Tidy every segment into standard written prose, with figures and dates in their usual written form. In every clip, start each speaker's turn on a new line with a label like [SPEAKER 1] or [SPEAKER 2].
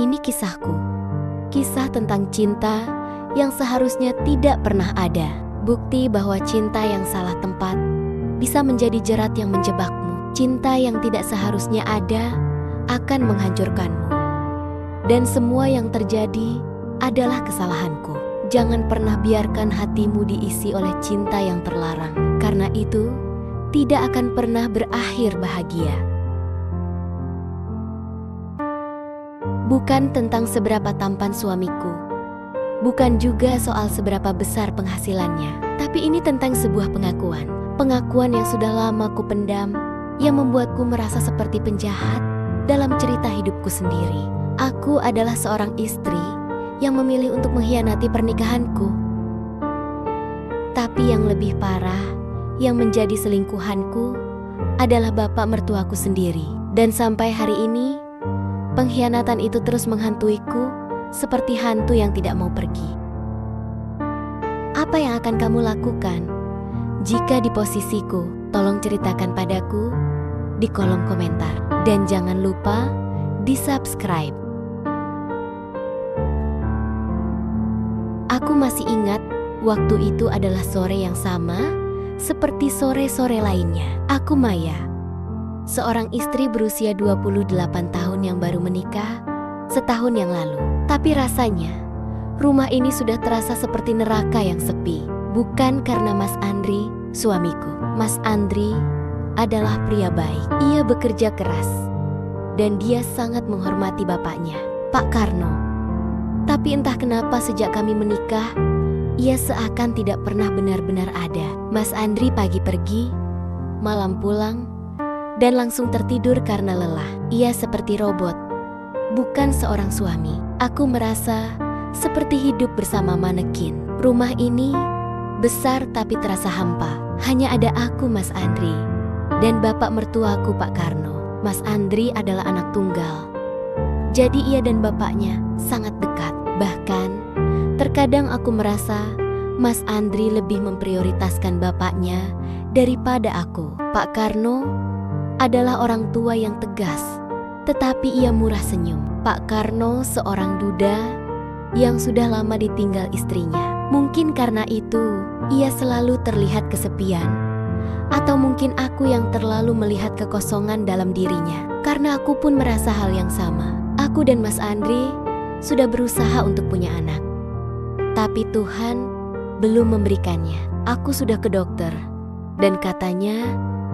[SPEAKER 1] Ini kisahku. Kisah tentang cinta yang seharusnya tidak pernah ada. Bukti bahwa cinta yang salah tempat bisa menjadi jerat yang menjebakmu. Cinta yang tidak seharusnya ada akan menghancurkanmu. Dan semua yang terjadi adalah kesalahanku. Jangan pernah biarkan hatimu diisi oleh cinta yang terlarang. Karena itu tidak akan pernah berakhir bahagia. Bukan tentang seberapa tampan suamiku. Bukan juga soal seberapa besar penghasilannya. Tapi ini tentang sebuah pengakuan. Pengakuan yang sudah lama ku pendam, yang membuatku merasa seperti penjahat dalam cerita hidupku sendiri. Aku adalah seorang istri yang memilih untuk mengkhianati pernikahanku. Tapi yang lebih parah, yang menjadi selingkuhanku adalah bapak mertuaku sendiri. Dan sampai hari ini, pengkhianatan itu terus menghantuiku seperti hantu yang tidak mau pergi. Apa yang akan kamu lakukan jika di posisiku? Tolong ceritakan padaku di kolom komentar. Dan jangan lupa di-subscribe. Aku masih ingat waktu itu adalah sore yang sama seperti sore-sore lainnya. Aku Maya, seorang istri berusia 28 tahun yang baru menikah setahun yang lalu. Tapi rasanya rumah ini sudah terasa seperti neraka yang sepi. Bukan karena Mas Andri, suamiku. Mas Andri adalah pria baik. Ia bekerja keras dan dia sangat menghormati bapaknya, Pak Karno. Tapi entah kenapa sejak kami menikah, ia seakan tidak pernah benar-benar ada. Mas Andri pagi pergi, malam pulang, dan langsung tertidur karena lelah. Ia seperti robot, bukan seorang suami. Aku merasa seperti hidup bersama manekin. Rumah ini besar tapi terasa hampa. Hanya ada aku, Mas Andri, dan bapak mertuaku, Pak Karno. Mas Andri adalah anak tunggal. Jadi ia dan bapaknya sangat dekat. Bahkan terkadang aku merasa Mas Andri lebih memprioritaskan bapaknya daripada aku. Pak Karno adalah orang tua yang tegas, tetapi ia murah senyum. Pak Karno seorang duda yang sudah lama ditinggal istrinya. Mungkin karena itu ia selalu terlihat kesepian. Atau mungkin aku yang terlalu melihat kekosongan dalam dirinya. Karena aku pun merasa hal yang sama. Aku dan Mas Andri sudah berusaha untuk punya anak, tapi Tuhan belum memberikannya. Aku sudah ke dokter dan katanya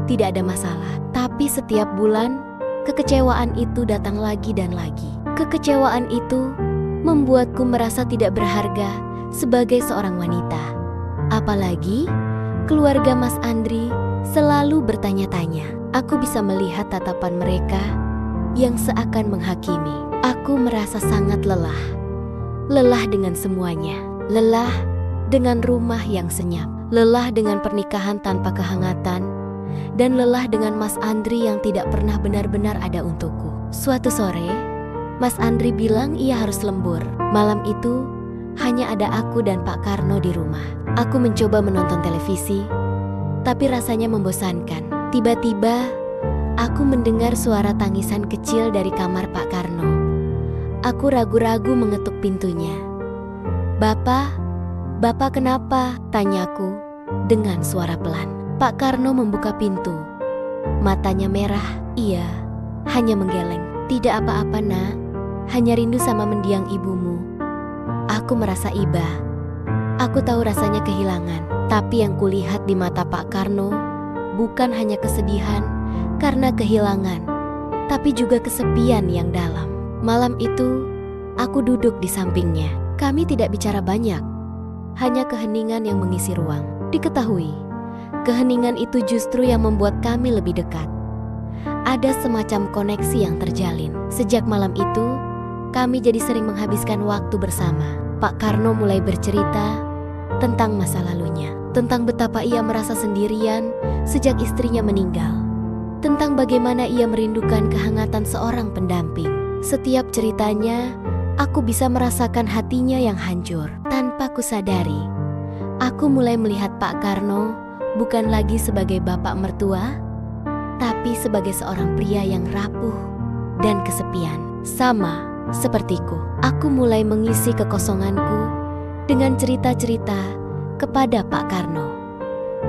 [SPEAKER 1] tidak ada masalah. Tapi setiap bulan kekecewaan itu datang lagi dan lagi. Kekecewaan itu membuatku merasa tidak berharga sebagai seorang wanita. Apalagi keluarga Mas Andri selalu bertanya-tanya. Aku bisa melihat tatapan mereka yang seakan menghakimi. Aku merasa sangat lelah. Lelah dengan semuanya. Lelah dengan rumah yang senyap. Lelah dengan pernikahan tanpa kehangatan. Dan lelah dengan Mas Andri yang tidak pernah benar-benar ada untukku. Suatu sore, Mas Andri bilang ia harus lembur. Malam itu, hanya ada aku dan Pak Karno di rumah. Aku mencoba menonton televisi, tapi rasanya membosankan. Tiba-tiba, aku mendengar suara tangisan kecil dari kamar Pak Karno. Aku ragu-ragu mengetuk pintunya. Bapak kenapa?" tanyaku dengan suara pelan. Pak Karno membuka pintu. Matanya merah. Ia hanya menggeleng. "Tidak apa-apa, Nak. Hanya rindu sama mendiang ibumu." Aku merasa iba. Aku tahu rasanya kehilangan. Tapi yang kulihat di mata Pak Karno bukan hanya kesedihan karena kehilangan, tapi juga kesepian yang dalam. Malam itu, aku duduk di sampingnya. Kami tidak bicara banyak, hanya keheningan yang mengisi ruang. Diketahui, keheningan itu justru yang membuat kami lebih dekat. Ada semacam koneksi yang terjalin. Sejak malam itu, kami jadi sering menghabiskan waktu bersama. Pak Karno mulai bercerita tentang masa lalunya, tentang betapa ia merasa sendirian sejak istrinya meninggal, tentang bagaimana ia merindukan kehangatan seorang pendamping. Setiap ceritanya, aku bisa merasakan hatinya yang hancur. Tanpa kusadari, aku mulai melihat Pak Karno bukan lagi sebagai bapak mertua, tapi sebagai seorang pria yang rapuh dan kesepian. Sama sepertiku. Aku mulai mengisi kekosonganku dengan cerita-cerita kepada Pak Karno.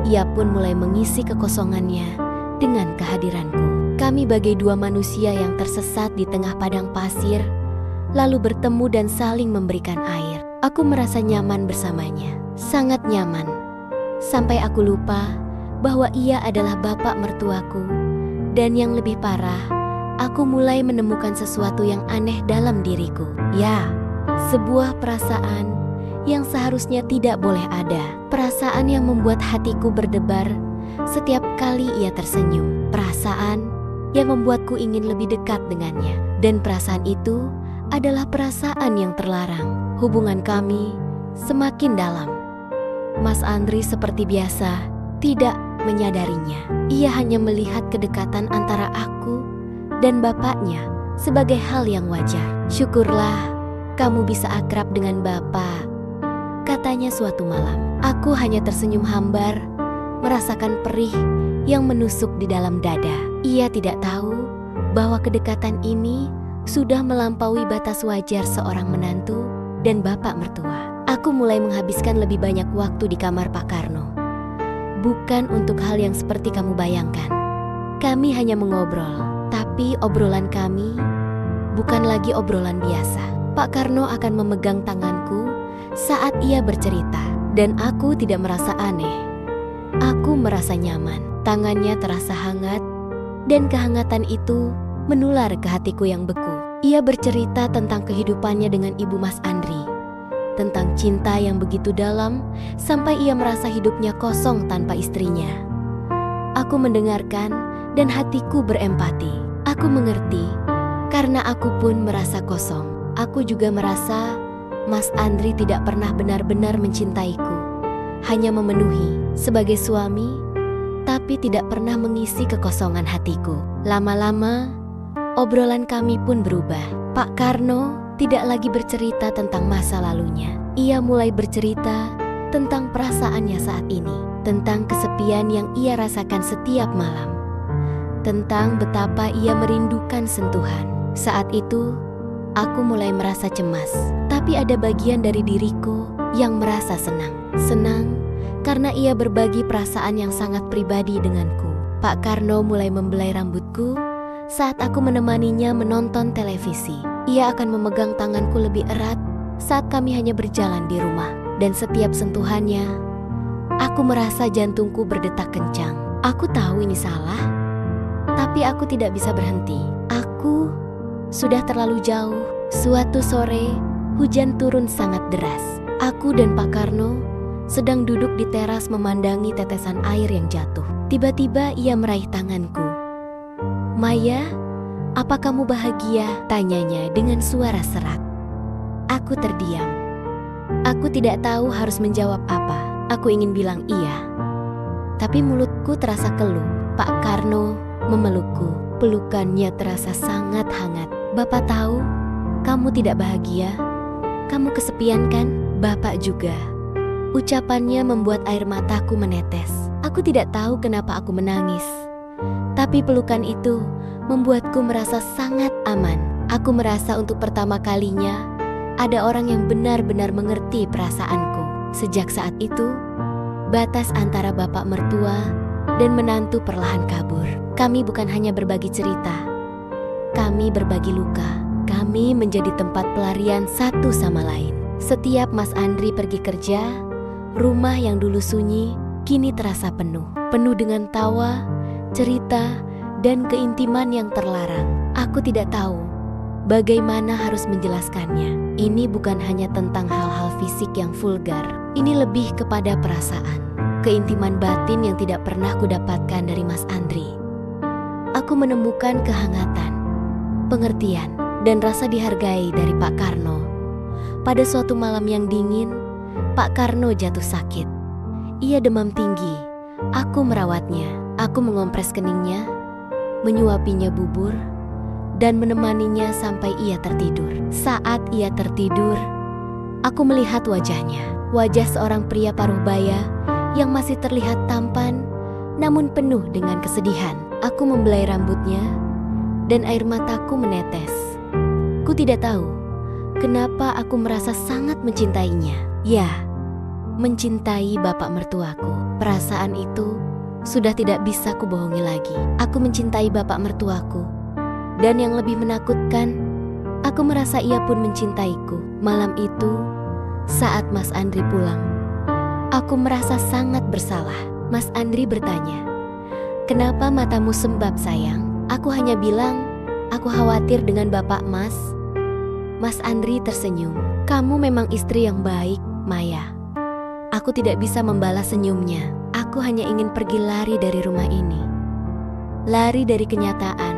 [SPEAKER 1] Ia pun mulai mengisi kekosongannya dengan kehadiranku. Kami bagai dua manusia yang tersesat di tengah padang pasir, lalu bertemu dan saling memberikan air. Aku merasa nyaman bersamanya, sangat nyaman. Sampai aku lupa bahwa ia adalah bapak mertuaku. Dan yang lebih parah, aku mulai menemukan sesuatu yang aneh dalam diriku. Ya, sebuah perasaan yang seharusnya tidak boleh ada. Perasaan yang membuat hatiku berdebar setiap kali ia tersenyum. Perasaan yang membuatku ingin lebih dekat dengannya. Dan perasaan itu adalah perasaan yang terlarang. Hubungan kami semakin dalam. Mas Andri seperti biasa tidak menyadarinya. Ia hanya melihat kedekatan antara aku dan bapaknya sebagai hal yang wajar. Syukurlah kamu bisa akrab dengan bapak, katanya suatu malam. Aku hanya tersenyum hambar, merasakan perih yang menusuk di dalam dada. Ia tidak tahu bahwa kedekatan ini sudah melampaui batas wajar seorang menantu dan bapak mertua. Aku mulai menghabiskan lebih banyak waktu di kamar Pak Karno. Bukan untuk hal yang seperti kamu bayangkan. Kami hanya mengobrol, tapi obrolan kami bukan lagi obrolan biasa. Pak Karno akan memegang tanganku saat ia bercerita, dan aku tidak merasa aneh. Aku merasa nyaman. Tangannya terasa hangat, dan kehangatan itu menular ke hatiku yang beku. Ia bercerita tentang kehidupannya dengan ibu Mas Andri, tentang cinta yang begitu dalam sampai ia merasa hidupnya kosong tanpa istrinya. Aku mendengarkan dan hatiku berempati. Aku mengerti karena aku pun merasa kosong. Aku juga merasa Mas Andri tidak pernah benar-benar mencintaiku, hanya memenuhi sebagai suami, tapi tidak pernah mengisi kekosongan hatiku. Lama-lama obrolan kami pun berubah. Pak Karno tidak lagi bercerita tentang masa lalunya. Ia mulai bercerita tentang perasaannya saat ini, tentang kesepian yang ia rasakan setiap malam, tentang betapa ia merindukan sentuhan. Saat itu, aku mulai merasa cemas, tapi ada bagian dari diriku yang merasa senang. Senang karena ia berbagi perasaan yang sangat pribadi denganku. Pak Karno mulai membelai rambutku saat aku menemaninya menonton televisi. Ia akan memegang tanganku lebih erat saat kami hanya berjalan di rumah. Dan setiap sentuhannya, aku merasa jantungku berdetak kencang. Aku tahu ini salah, tapi aku tidak bisa berhenti. Aku sudah terlalu jauh. Suatu sore, hujan turun sangat deras. Aku dan Pak Karno sedang duduk di teras memandangi tetesan air yang jatuh. Tiba-tiba ia meraih tanganku. "Maya, apa kamu bahagia?" tanyanya dengan suara serak. Aku terdiam. Aku tidak tahu harus menjawab apa. Aku ingin bilang iya, tapi mulutku terasa keluh. Pak Karno memelukku. Pelukannya terasa sangat hangat. "Bapak tahu, kamu tidak bahagia. Kamu kesepian kan? Bapak juga." Ucapannya membuat air mataku menetes. Aku tidak tahu kenapa aku menangis, tapi pelukan itu membuatku merasa sangat aman. Aku merasa untuk pertama kalinya ada orang yang benar-benar mengerti perasaanku. Sejak saat itu, batas antara bapak mertua dan menantu perlahan kabur. Kami bukan hanya berbagi cerita, kami berbagi luka. Kami menjadi tempat pelarian satu sama lain. Setiap Mas Andri pergi kerja, rumah yang dulu sunyi kini terasa penuh. Penuh dengan tawa, cerita, dan keintiman yang terlarang. Aku tidak tahu bagaimana harus menjelaskannya. Ini bukan hanya tentang hal-hal fisik yang vulgar. Ini lebih kepada perasaan, keintiman batin yang tidak pernah kudapatkan dari Mas Andri. Aku menemukan kehangatan, pengertian, dan rasa dihargai dari Pak Karno. Pada suatu malam yang dingin, Pak Karno jatuh sakit. Ia demam tinggi. Aku merawatnya. Aku mengompres keningnya, menyuapinya bubur, dan menemaninya sampai ia tertidur. Saat ia tertidur, aku melihat wajahnya. Wajah seorang pria paruh baya yang masih terlihat tampan, namun penuh dengan kesedihan. Aku membelai rambutnya, dan air mataku menetes. Aku tidak tahu kenapa aku merasa sangat mencintainya. Ya, mencintai bapak mertuaku. Perasaan itu sudah tidak bisa kubohongi lagi. Aku mencintai bapak mertuaku. Dan yang lebih menakutkan, aku merasa ia pun mencintaiku. Malam itu, saat Mas Andri pulang, aku merasa sangat bersalah. Mas Andri bertanya, "Kenapa matamu sembab, sayang?" Aku hanya bilang, "Aku khawatir dengan bapak, Mas." Mas Andri tersenyum. "Kamu memang istri yang baik, Maya." Aku tidak bisa membalas senyumnya. Aku hanya ingin pergi lari dari rumah ini. Lari dari kenyataan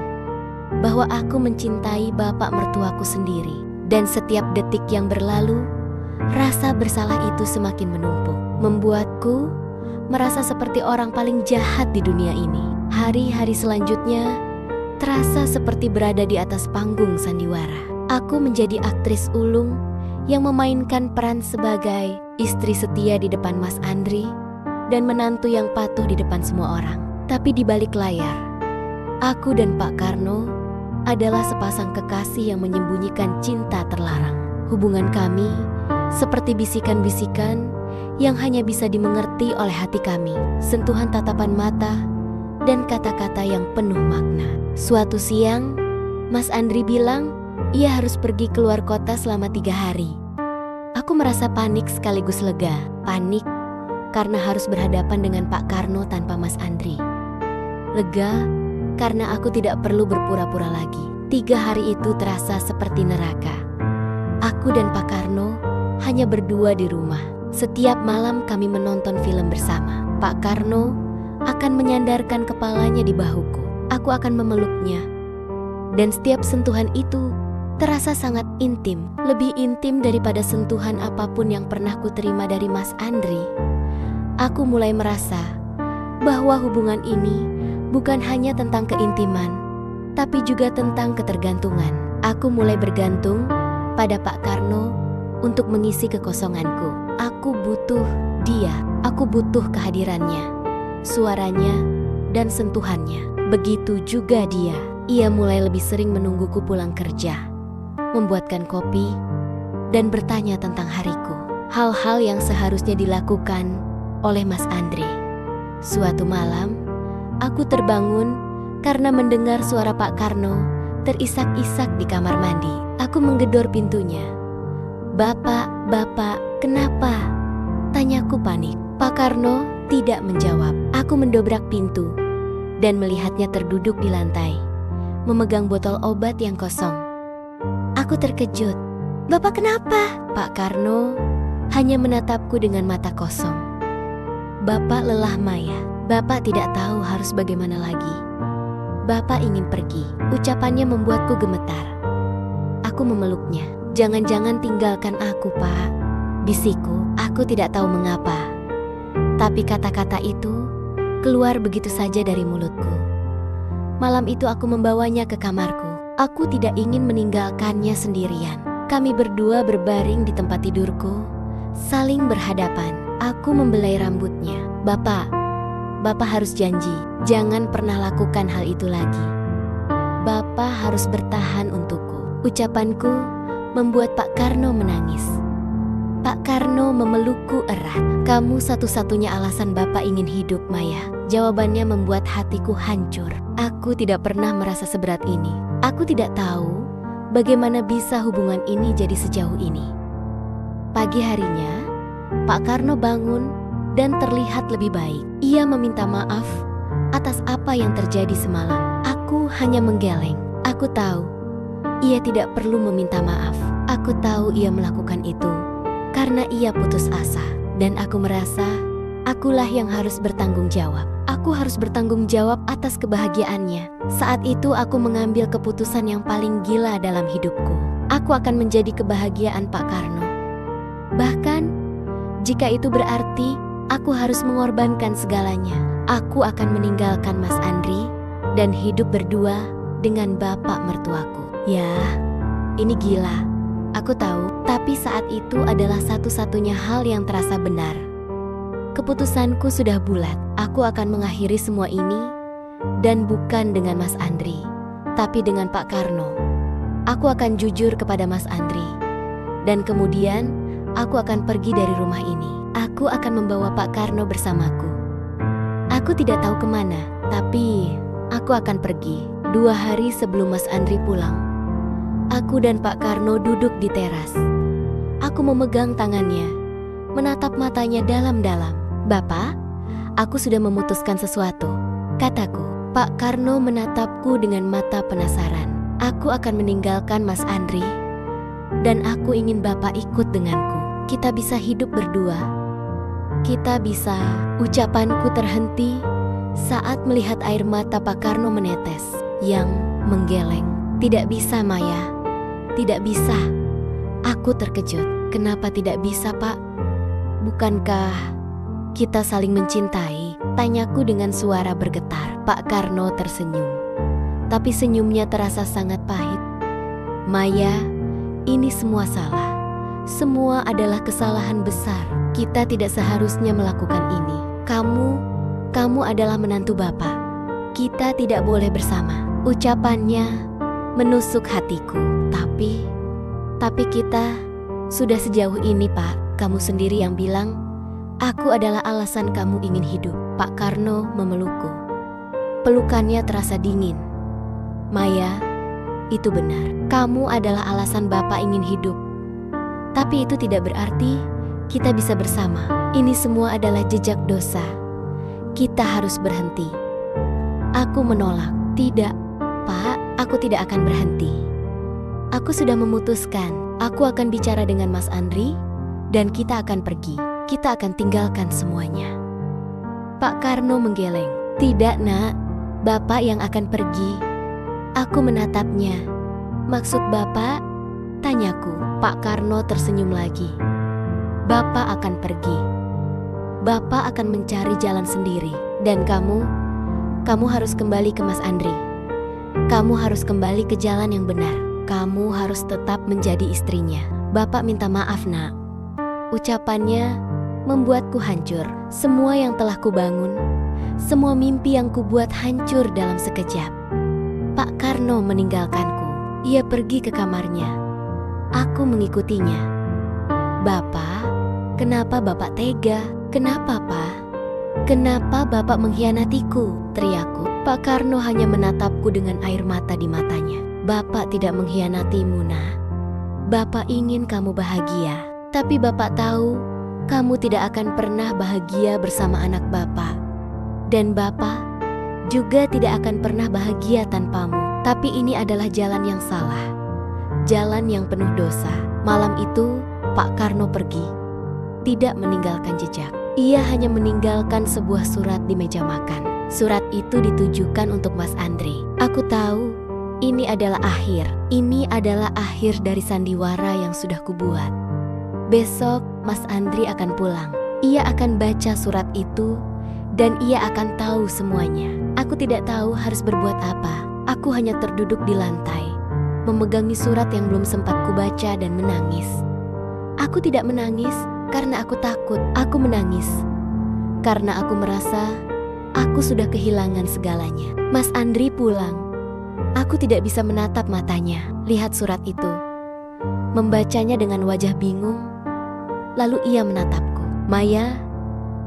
[SPEAKER 1] bahwa aku mencintai bapak mertuaku sendiri. Dan setiap detik yang berlalu, rasa bersalah itu semakin menumpuk, membuatku merasa seperti orang paling jahat di dunia ini. Hari-hari selanjutnya terasa seperti berada di atas panggung sandiwara. Aku menjadi aktris ulung yang memainkan peran sebagai istri setia di depan Mas Andri dan menantu yang patuh di depan semua orang. Tapi di balik layar, aku dan Pak Karno adalah sepasang kekasih yang menyembunyikan cinta terlarang. Hubungan kami seperti bisikan-bisikan yang hanya bisa dimengerti oleh hati kami, sentuhan tatapan mata, dan kata-kata yang penuh makna. Suatu siang, Mas Andri bilang ia harus pergi keluar kota selama 3 hari. Aku merasa panik sekaligus lega. Panik karena harus berhadapan dengan Pak Karno tanpa Mas Andri. Lega karena aku tidak perlu berpura-pura lagi. 3 hari itu terasa seperti neraka. Aku dan Pak Karno hanya berdua di rumah. Setiap malam kami menonton film bersama. Pak Karno akan menyandarkan kepalanya di bahuku. Aku akan memeluknya. Dan setiap sentuhan itu terasa sangat intim. Lebih intim daripada sentuhan apapun yang pernah kuterima dari Mas Andri. Aku mulai merasa bahwa hubungan ini bukan hanya tentang keintiman, tapi juga tentang ketergantungan. Aku mulai bergantung pada Pak Karno untuk mengisi kekosonganku. Aku butuh dia, aku butuh kehadirannya, suaranya, dan sentuhannya. Begitu juga dia. Ia mulai lebih sering menungguku pulang kerja, membuatkan kopi, dan bertanya tentang hariku. Hal-hal yang seharusnya dilakukan oleh Mas Andri. Suatu malam, aku terbangun karena mendengar suara Pak Karno terisak-isak di kamar mandi. Aku menggedor pintunya. Bapak, kenapa?" Tanyaku panik. Pak Karno tidak menjawab. Aku mendobrak pintu dan melihatnya terduduk di lantai, memegang botol obat yang kosong. Aku terkejut. "Bapak kenapa?" Pak Karno hanya menatapku dengan mata kosong. "Bapak lelah, Maya. Bapak tidak tahu harus bagaimana lagi. Bapak ingin pergi." Ucapannya membuatku gemetar. Aku memeluknya. "Jangan-jangan tinggalkan aku, Pak," bisikku. Aku tidak tahu mengapa, tapi kata-kata itu keluar begitu saja dari mulutku. Malam itu aku membawanya ke kamarku. Aku tidak ingin meninggalkannya sendirian. Kami berdua berbaring di tempat tidurku, saling berhadapan. Aku membelai rambutnya. Bapak harus janji, jangan pernah lakukan hal itu lagi. Bapak harus bertahan untukku." Ucapanku membuat Pak Karno menangis. Pak Karno memelukku erat. "Kamu satu-satunya alasan Bapak ingin hidup, Maya." Jawabannya membuat hatiku hancur. Aku tidak pernah merasa seberat ini. Aku tidak tahu bagaimana bisa hubungan ini jadi sejauh ini. Pagi harinya, Pak Karno bangun dan terlihat lebih baik. Ia meminta maaf atas apa yang terjadi semalam. Aku hanya menggeleng. Aku tahu ia tidak perlu meminta maaf. Aku tahu ia melakukan itu karena ia putus asa. Dan aku merasa akulah yang harus bertanggung jawab. Aku harus bertanggung jawab atas kebahagiaannya. Saat itu aku mengambil keputusan yang paling gila dalam hidupku. Aku akan menjadi kebahagiaan Pak Karno. Bahkan jika itu berarti aku harus mengorbankan segalanya. Aku akan meninggalkan Mas Andri dan hidup berdua dengan bapak mertuaku. Ya, ini gila. Aku tahu, tapi saat itu adalah satu-satunya hal yang terasa benar. Keputusanku sudah bulat. Aku akan mengakhiri semua ini, dan bukan dengan Mas Andri, tapi dengan Pak Karno. Aku akan jujur kepada Mas Andri. Dan kemudian, aku akan pergi dari rumah ini. Aku akan membawa Pak Karno bersamaku. Aku tidak tahu kemana, tapi aku akan pergi. 2 hari sebelum Mas Andri pulang, aku dan Pak Karno duduk di teras. Aku memegang tangannya, menatap matanya dalam-dalam. "Bapak, aku sudah memutuskan sesuatu," kataku. Pak Karno menatapku dengan mata penasaran. "Aku akan meninggalkan Mas Andri, dan aku ingin Bapak ikut denganku. Kita bisa hidup berdua. Kita bisa..." Ucapanku terhenti saat melihat air mata Pak Karno menetes, yang menggeleng. "Tidak bisa, Maya. Tidak bisa." Aku terkejut. "Kenapa tidak bisa, Pak? Bukankah kita saling mencintai?" Tanyaku dengan suara bergetar. Pak Karno tersenyum, tapi senyumnya terasa sangat pahit. "Maya, ini semua salah. Semua adalah kesalahan besar. Kita tidak seharusnya melakukan ini. Kamu adalah menantu Bapak. Kita tidak boleh bersama." Ucapannya menusuk hatiku. Tapi kita sudah sejauh ini, Pak. Kamu sendiri yang bilang aku adalah alasan kamu ingin hidup. Pak Karno memelukku. Pelukannya terasa dingin. "Maya, itu benar. Kamu adalah alasan Bapak ingin hidup. Tapi itu tidak berarti kita bisa bersama. Ini semua adalah jejak dosa. Kita harus berhenti." Aku menolak. "Tidak, Pak, aku tidak akan berhenti. Aku sudah memutuskan. Aku akan bicara dengan Mas Andri, dan kita akan pergi. Kita akan tinggalkan semuanya." Pak Karno menggeleng. "Tidak, Nak. Bapak yang akan pergi." Aku menatapnya. "Maksud Bapak?" tanyaku. Pak Karno tersenyum lagi. "Bapak akan pergi. Bapak akan mencari jalan sendiri. Dan kamu harus kembali ke Mas Andri. Kamu harus kembali ke jalan yang benar. Kamu harus tetap menjadi istrinya. Bapak minta maaf, Nak." Ucapannya membuatku hancur. Semua yang telah kubangun, semua mimpi yang kubuat hancur dalam sekejap. Pak Karno meninggalkanku. Ia pergi ke kamarnya. Aku mengikutinya. "Bapak, kenapa Bapak tega? Kenapa, Pak? Kenapa Bapak mengkhianatiku?" teriakku. Pak Karno hanya menatapku dengan air mata di matanya. "Bapak tidak mengkhianatimu, Nak. Bapak ingin kamu bahagia. Tapi Bapak tahu kamu tidak akan pernah bahagia bersama anak Bapak. Dan Bapak juga tidak akan pernah bahagia tanpamu. Tapi ini adalah jalan yang salah. Jalan yang penuh dosa." Malam itu, Pak Karno pergi. Tidak meninggalkan jejak. Ia hanya meninggalkan sebuah surat di meja makan. Surat itu ditujukan untuk Mas Andri. Aku tahu ini adalah akhir. Ini adalah akhir dari sandiwara yang sudah kubuat. Besok Mas Andri akan pulang. Ia akan baca surat itu dan ia akan tahu semuanya. Aku tidak tahu harus berbuat apa. Aku hanya terduduk di lantai, memegangi surat yang belum sempat kubaca dan menangis. Aku tidak menangis karena aku takut. Aku menangis karena aku merasa aku sudah kehilangan segalanya. Mas Andri pulang. Aku tidak bisa menatap matanya, lihat surat itu, membacanya dengan wajah bingung. Lalu ia menatapku. "Maya,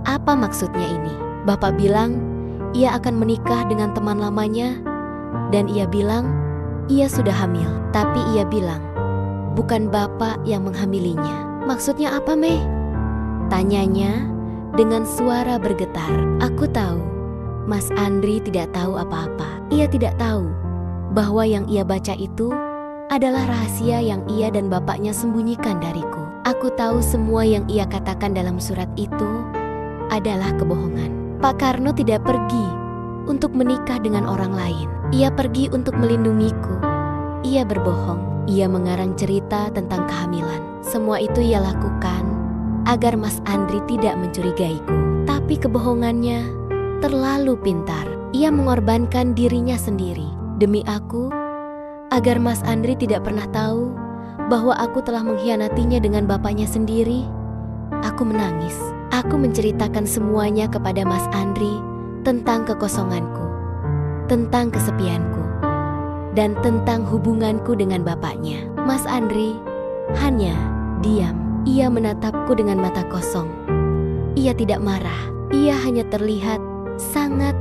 [SPEAKER 1] apa maksudnya ini? Bapak bilang ia akan menikah dengan teman lamanya, dan ia bilang ia sudah hamil. Tapi ia bilang bukan Bapak yang menghamilinya. Maksudnya apa, Mei?" tanyanya dengan suara bergetar. Aku tahu Mas Andri tidak tahu apa-apa. Ia tidak tahu bahwa yang ia baca itu adalah rahasia yang ia dan bapaknya sembunyikan dariku. Aku tahu semua yang ia katakan dalam surat itu adalah kebohongan. Pak Karno tidak pergi untuk menikah dengan orang lain. Ia pergi untuk melindungiku. Ia berbohong. Ia mengarang cerita tentang kehamilan. Semua itu ia lakukan agar Mas Andri tidak mencurigaiku. Tapi kebohongannya terlalu pintar. Ia mengorbankan dirinya sendiri demi aku, agar Mas Andri tidak pernah tahu bahwa aku telah mengkhianatinya dengan bapaknya sendiri. Aku menangis. Aku menceritakan semuanya kepada Mas Andri tentang kekosonganku, tentang kesepianku. dan tentang hubunganku dengan bapaknya. Mas Andri hanya diam. Ia menatapku dengan mata kosong. Ia tidak marah. Ia hanya terlihat sangat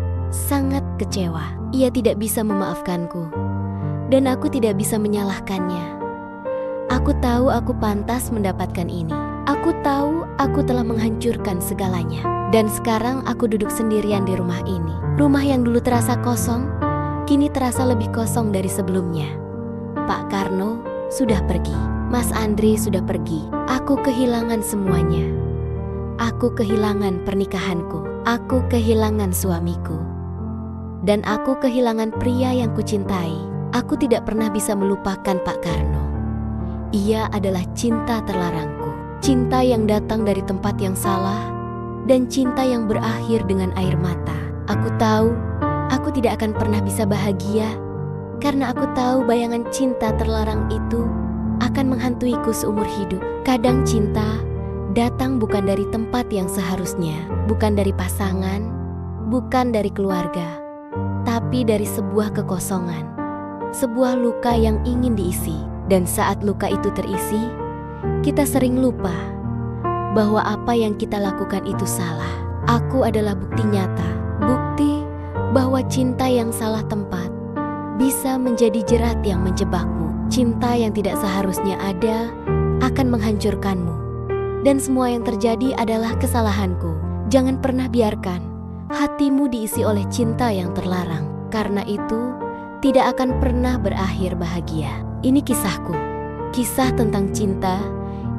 [SPEAKER 1] kecewa. Ia tidak bisa memaafkanku, dan aku tidak bisa menyalahkannya. Aku tahu aku pantas mendapatkan ini. Aku tahu aku telah menghancurkan segalanya. Dan sekarang aku duduk sendirian di rumah ini. Rumah yang dulu terasa kosong, kini terasa lebih kosong dari sebelumnya. Pak Karno sudah pergi. Mas Andri sudah pergi. Aku kehilangan semuanya. Aku kehilangan pernikahanku. Aku kehilangan suamiku. Dan aku kehilangan pria yang kucintai. Aku tidak pernah bisa melupakan Pak Karno. Ia adalah cinta terlarangku. Cinta yang datang dari tempat yang salah, dan cinta yang berakhir dengan air mata. Aku tahu, aku tidak akan pernah bisa bahagia, karena aku tahu bayangan cinta terlarang itu akan menghantuiku seumur hidup. Kadang cinta datang bukan dari tempat yang seharusnya, bukan dari pasangan, bukan dari keluarga, tapi dari sebuah kekosongan, sebuah luka yang ingin diisi. Dan saat luka itu terisi, kita sering lupa bahwa apa yang kita lakukan itu salah. Aku adalah bukti nyata, bukti bahwa cinta yang salah tempat bisa menjadi jerat yang menjebakmu. Cinta yang tidak seharusnya ada akan menghancurkanmu. Dan semua yang terjadi adalah kesalahanku. Jangan pernah biarkan hatimu diisi oleh cinta yang terlarang, karena itu tidak akan pernah berakhir bahagia. Ini kisahku, kisah tentang cinta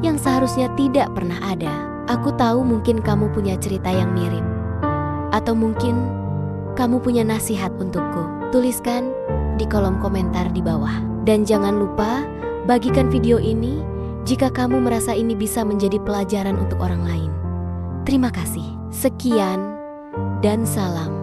[SPEAKER 1] yang seharusnya tidak pernah ada. Aku tahu mungkin kamu punya cerita yang mirip, atau mungkin kamu punya nasihat untukku. Tuliskan di kolom komentar di bawah. Dan jangan lupa bagikan video ini jika kamu merasa ini bisa menjadi pelajaran untuk orang lain. Terima kasih. Sekian dan salam.